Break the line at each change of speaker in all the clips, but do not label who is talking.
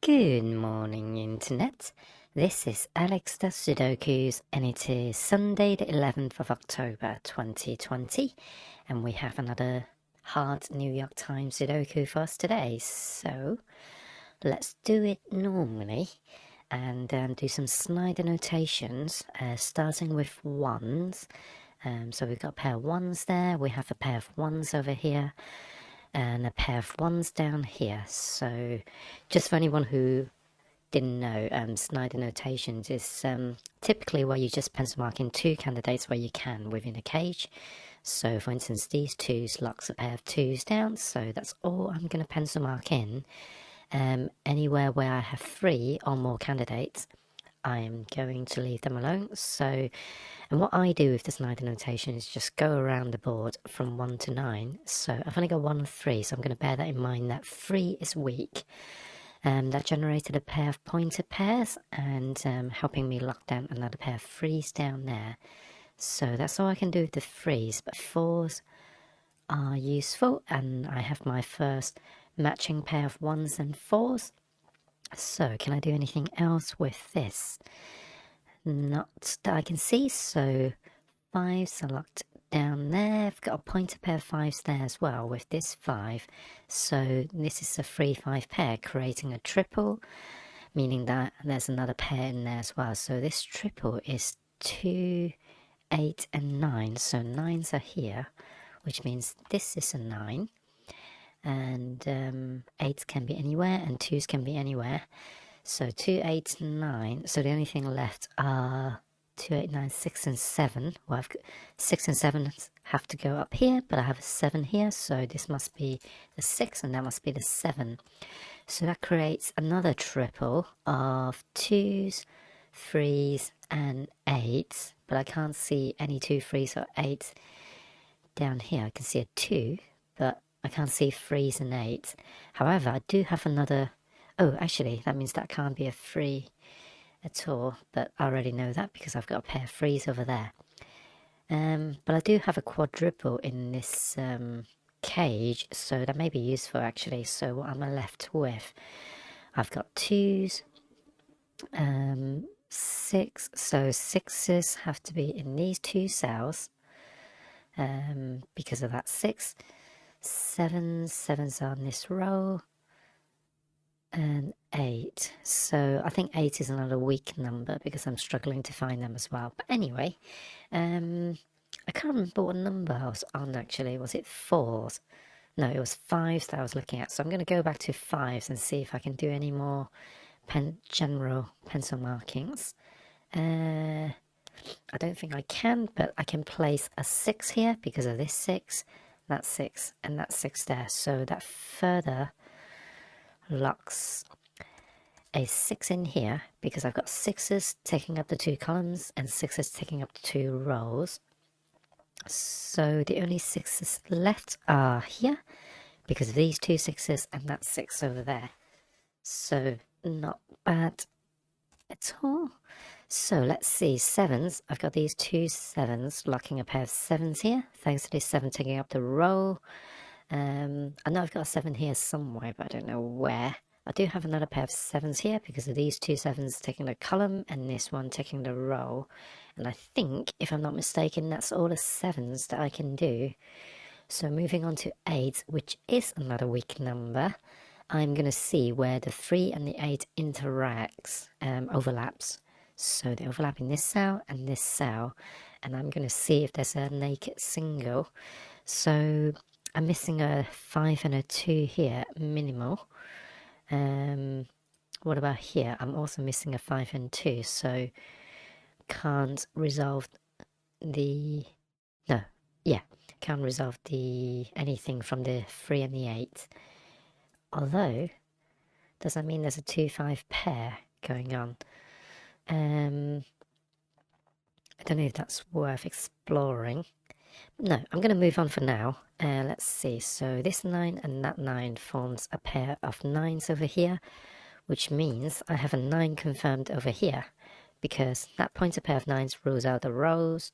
Good morning, Internet. This is Alex the Sudokus, and it is Sunday, the 11th of October 2020, and we have another hard New York Times Sudoku for us today. So let's do it normally and do some slide annotations, starting with ones. So we've got a pair of ones there, we have a pair of ones over here, and a pair of ones down here. So just for anyone who didn't know, Snyder notations is typically where you just pencil mark in two candidates where you can within a cage. So for instance, these twos locks a pair of twos down, so that's all I'm going to pencil mark in. Anywhere where I have three or more candidates, I'm going to leave them alone. So, and what I do with the Snyder notation is just go around the board from 1 to 9. So I've only got 1 and 3, so I'm going to bear that in mind that 3 is weak. That generated a pair of pointed pairs and helping me lock down another pair of 3s down there. So that's all I can do with the 3s, but 4s are useful, and I have my first matching pair of 1s and 4s. So can I do anything else with this? Not that I can see, so 5s are locked down there. I've got a pointer pair of 5s there as well with this 5. So this is a 3-5 pair, creating a triple, meaning that there's another pair in there as well. So this triple is 2, 8 and 9. So 9s are here, which means this is a 9. And 8s can be anywhere and 2s can be anywhere. So 2, 8, 9. So the only thing left are 2, 8, 9, 6 and 7. Well, I've got 6 and 7 have to go up here, but I have a 7 here, so this must be the 6 and that must be the 7. So that creates another triple of 2s, 3s and 8s, but I can't see any 2, 3s or 8s down here. I can see a 2, but I can't see 3s and 8s. However, I do have another... Oh, actually, that means that can't be a 3 at all, but I already know that because I've got a pair of 3s over there. But I do have a quadruple in this cage, so that may be useful actually. So what am I left with? I've got 2s, 6, so 6s have to be in these two cells because of that 6. 7s are on this row, and 8. So I think 8 is another weak number because I'm struggling to find them as well. But anyway, I can't remember what number I was on actually. Was it 4s? No, it was 5s that I was looking at. So I'm going to go back to 5s and see if I can do any more general pencil markings. I don't think I can, but I can place a 6 here because of this 6, that 6, and that 6 there. So that further locks a 6 in here because I've got 6s taking up the 2 columns and 6s taking up the 2 rows. So the only 6s left are here because of these 2 6s and that 6 over there. So not bad at all. So let's see, 7s. I've got these 2 7s locking a pair of 7s here thanks to this 7 taking up the row. I know I've got a 7 here somewhere, but I don't know where. I do have another pair of 7s here because of these 2 7s taking the column and this one taking the row. And I think, if I'm not mistaken, that's all the 7s that I can do. So moving on to 8, which is another weak number, I'm going to see where the 3 and the 8 interacts, overlaps. So they overlap in this cell and this cell. And I'm going to see if there's a naked single. So I'm missing a 5 and a 2 here, minimal. What about here? I'm also missing a 5 and 2, so can't resolve the... No, yeah, can't resolve the anything from the 3 and the 8. Although, does that mean there's a 2-5 pair going on? I don't know if that's worth exploring. No, I'm going to move on for now. Let's see, so this 9 and that 9 forms a pair of 9s over here, which means I have a 9 confirmed over here, because that pointer pair of 9s rules out the rows,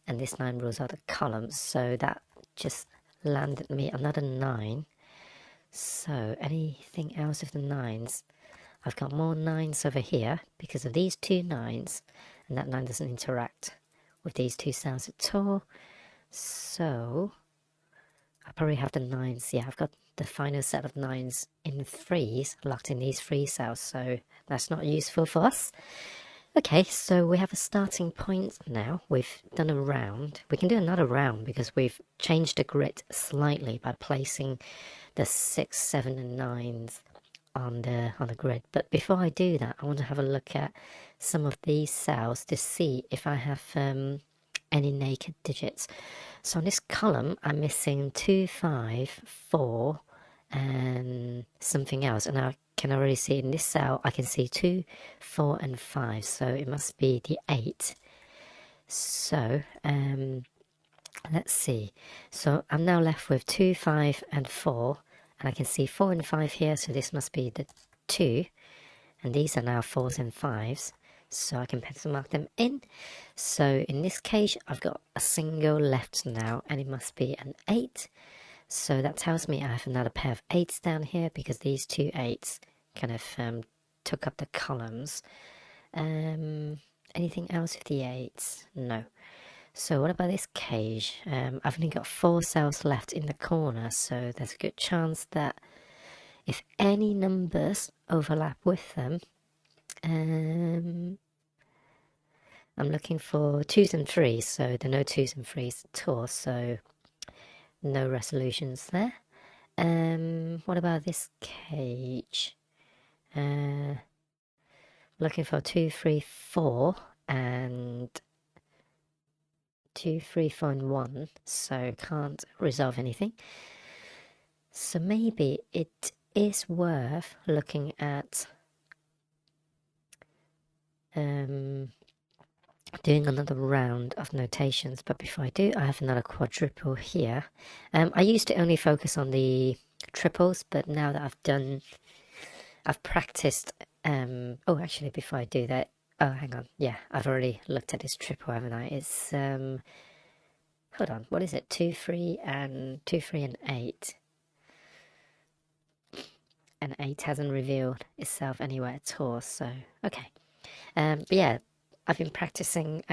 and this 9 rules out the columns, so that just landed me another 9. So anything else with the 9s? I've got more 9s over here because of these 2 9s, and that 9 doesn't interact with these 2 cells at all. So I probably have the 9s. Yeah, I've got the final set of 9s in 3s locked in these 3 cells, so that's not useful for us. Okay, so we have a starting point now. We've done a round. We can do another round because we've changed the grid slightly by placing the 6, 7 and 9s on the grid. But before I do that, I want to have a look at some of these cells to see if I have any naked digits. So on this column, I'm missing 2, 5, 4, and something else. And I can already see in this cell, I can see 2, 4, and 5. So it must be the 8. So let's see. So I'm now left with 2, 5, and 4. And I can see 4 and 5 here. So this must be the 2. And these are now 4s and 5s. So I can pencil mark them in. So in this case, I've got a single left now, and it must be an 8. So that tells me I have another pair of 8s down here because these 2 8s kind of took up the columns. Anything else with the 8s? No. So what about this cage? I've only got 4 cells left in the corner, so there's a good chance that if any numbers overlap with them, I'm looking for 2s and 3s, so there are no 2s and 3s at all, so no resolutions there. What about this cage? Looking for 2, 3, 4, and 2, 3, 4, and 1, so can't resolve anything. So maybe it is worth looking at doing another round of notations, but before I do, I have another quadruple here. I used to only focus on the triples, but now that I've practiced, oh, actually, before I do that, oh, hang on, yeah, I've already looked at this triple, haven't I? It's, hold on, what is it, 2, 3, and 2, 3, and 8. And 8 hasn't revealed itself anywhere at all, so, okay. But yeah, I've been practicing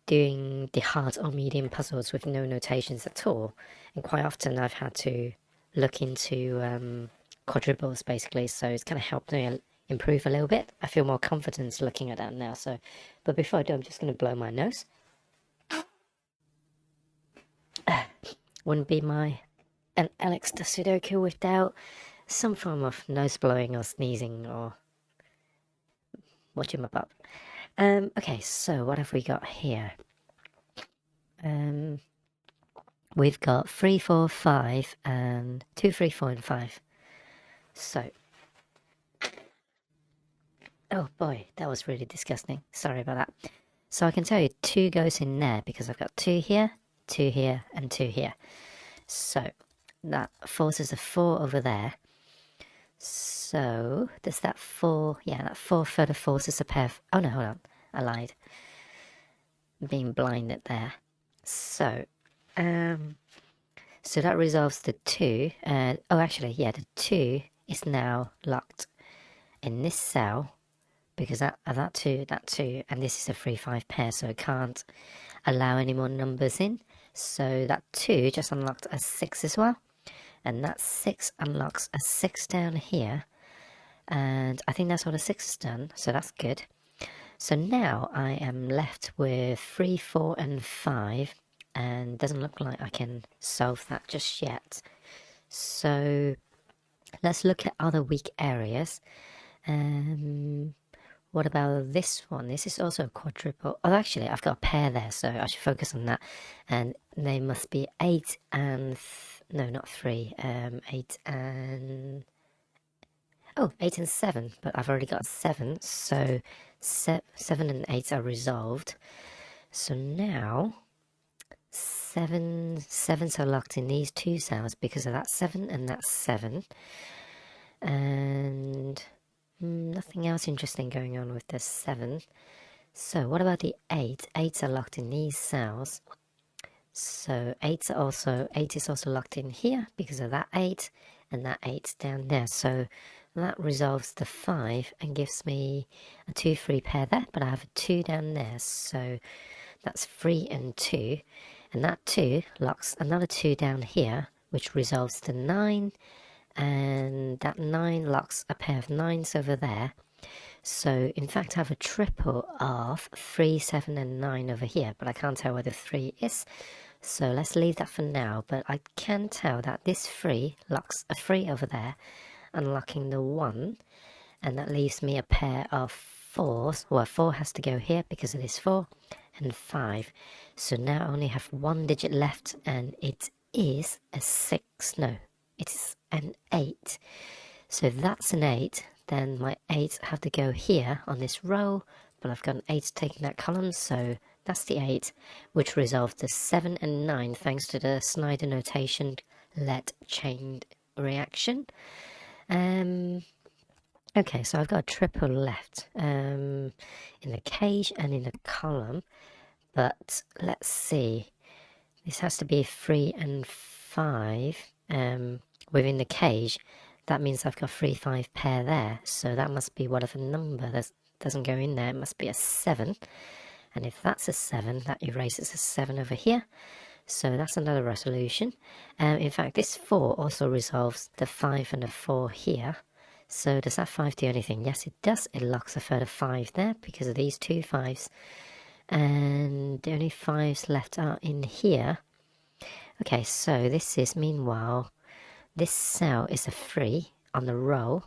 doing the hard or medium puzzles with no notations at all, and quite often I've had to look into quadruples basically, so it's kind of helped me improve a little bit. I feel more confident looking at that now. So, but before I do, I'm just going to blow my nose. Wouldn't be an Alex the Sudoku without some form of nose blowing or sneezing or whatchamabop. Okay, so what have we got here? We've got 3, 4, 5, and 2, 3, 4, and 5. So, oh boy, that was really disgusting. Sorry about that. So I can tell you 2 goes in there because I've got 2 here, 2 here, and 2 here. So that forces a 4 over there. So does that 4, yeah, that 4 further forces a pair of, oh no, hold on, I lied. Being blinded there. So, so that resolves the 2. Oh, actually, yeah, the 2 is now locked in this cell because that 2, and this is a 3, 5 pair, so it can't allow any more numbers in. So that 2 just unlocked a 6 as well, and that 6 unlocks a 6 down here, and I think that's what a 6 has done, so that's good. So now I am left with 3, 4, and 5, and doesn't look like I can solve that just yet. So let's look at other weak areas. What about this one? This is also a quadruple. Oh, actually, I've got a pair there, so I should focus on that. And they must be 8 and... no, not 3. 8 and... oh, 8 and 7. But I've already got 7, so 7 and 8 are resolved. So now... 7s are locked in these 2 cells because of that 7 and that 7. And... nothing else interesting going on with the 7. So what about the 8? 8s are locked in these cells. So 8 is also locked in here because of that 8 and that 8 down there. So that resolves the 5 and gives me a 2 free pair there, but I have a 2 down there, so that's 3 and 2, and that 2 locks another 2 down here, which resolves the 9, and that 9 locks a pair of 9s over there. So in fact I have a triple of 3, 7 and 9 over here, but I can't tell where the 3 is, so let's leave that for now. But I can tell that this 3 locks a 3 over there, unlocking the 1, and that leaves me a pair of 4s. Well, 4 has to go here because it is 4, and 5. So now I only have 1 digit left, and it is a 6. No, it's an 8. So if that's an 8, then my 8 have to go here on this row, but I've got an 8 taking that column, so that's the 8, which resolves the 7 and 9 thanks to the Snyder notation let chain reaction. Okay, so I've got a triple left in the cage and in the column, but let's see. This has to be 3 and 5 within the cage. That means I've got 3, 5 pair there, so that must be whatever number that doesn't go in there. It must be a 7, and if that's a 7, that erases a 7 over here, so that's another resolution. In fact, this 4 also resolves the 5 and the 4 here. So does that 5 do anything? Yes, it does. It locks a further 5 there because of these 2 5s, and the only 5s left are in here. Okay, so this is, meanwhile, this cell is a 3 on the row,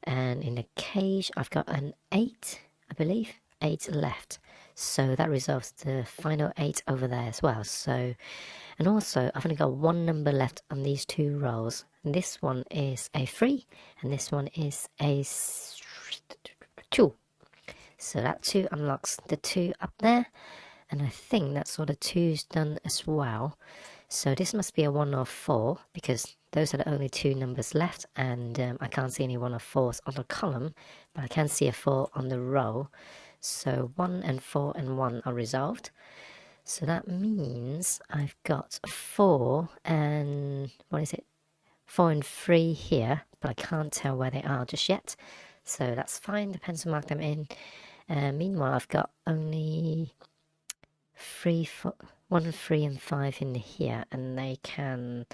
and in the cage I've got an 8, I believe, 8 left. So that resolves the final 8 over there as well. So, and also I've only got 1 number left on these 2 rows. And this one is a 3, and this one is a 2. So that 2 unlocks the 2 up there, and I think that sort of 2's done as well. So this must be a 1 or 4, because those are the only 2 numbers left, and I can't see any 1 or 4s on the column, but I can see a 4 on the row. So 1 and 4 and 1 are resolved. So that means I've got 4 and, what is it? 4 and 3 here, but I can't tell where they are just yet. So that's fine, the pencil mark them in. Meanwhile, I've got only 3, 4, 1, 3 and 5 in here, and they can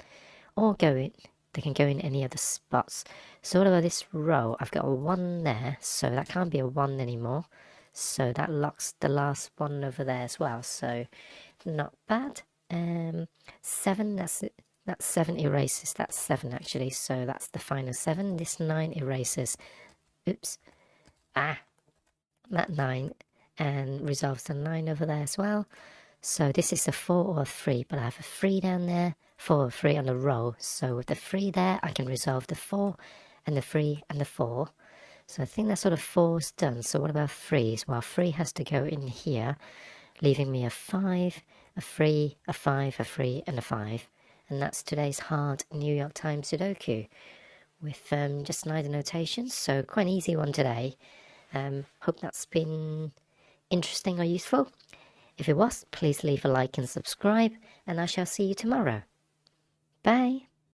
all go in. They can go in any other spots. So what about this row? I've got a 1 there, so that can't be a 1 anymore. So that locks the last 1 over there as well. So not bad. 7, that's it. That 7 erases that 7 actually. So that's the final 7. This 9 erases, oops, that 9 and resolves the 9 over there as well. So this is a 4 or a 3, but I have a 3 down there, 4 or 3 on the row. So with the 3 there, I can resolve the 4 and the 3 and the 4. So I think that sort of 4's done. So what about 3's? Well, 3 has to go in here, leaving me a 5, a 3, a 5, a 3, and a 5. And that's today's hard New York Times Sudoku with just Snyder notations. So quite an easy one today. Hope that's been interesting or useful. If it was, please leave a like and subscribe, and I shall see you tomorrow. Bye.